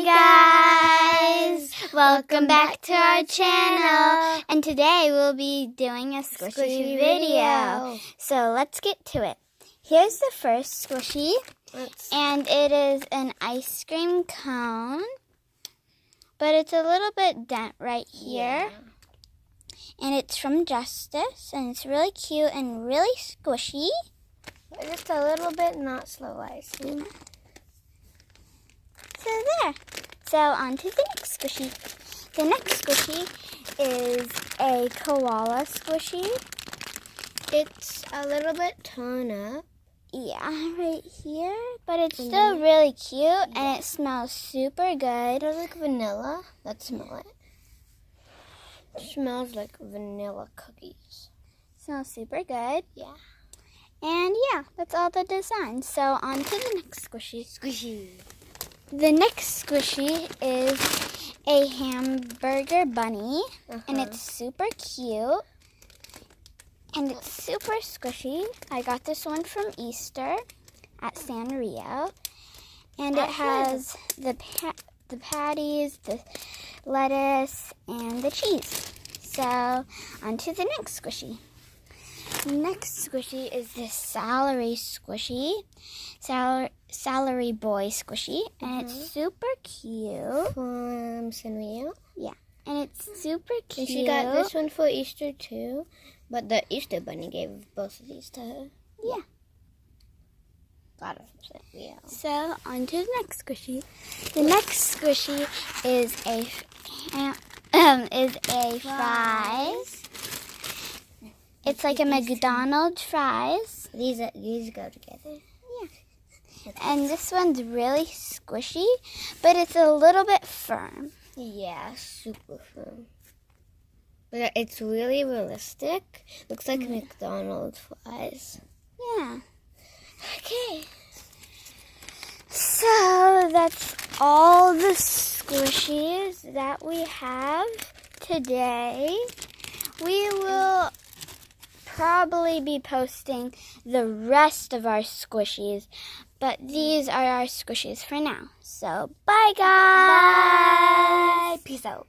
Hi guys! Welcome back to our channel. And today we'll be doing a squishy video. So let's get to it. Here's the first squishy. And it is an ice cream cone. But it's a little bit dent right here. Yeah. And it's from Justice. And it's really cute and really squishy. Just a little bit not slow icing. So there. So on to the next squishy. The next squishy is a koala squishy. It's a little bit torn up. Yeah, right here. But it's still really cute and it smells super good. It smells like vanilla. Let's smell it. It smells like vanilla cookies. Smells super good. Yeah. And yeah, that's all the design. So on to the next squishy. Squishy. The next squishy is a hamburger bunny. And it's super cute. And it's super squishy. I got this one from Easter at Sanrio. And it has the patties, the lettuce, and the cheese. So on to the next squishy. Next squishy is this celery squishy. Celery boy squishy. And it's super cute. From Sanrio. Yeah. And it's super cute. And she got this one for Easter too. But the Easter bunny gave both of these to her. Yeah. Got it from Sanrio. So on to the next squishy. The next squishy is a fries. It's like a McDonald's fries. These go together. Yeah. And this one's really squishy, but it's a little bit firm. Yeah, super firm. But it's really realistic. Looks like McDonald's fries. Yeah. Okay. So that's all the squishies that we have today. We will probably be posting the rest of our squishies, but these are our squishies for now. So bye guys. Bye. Peace out.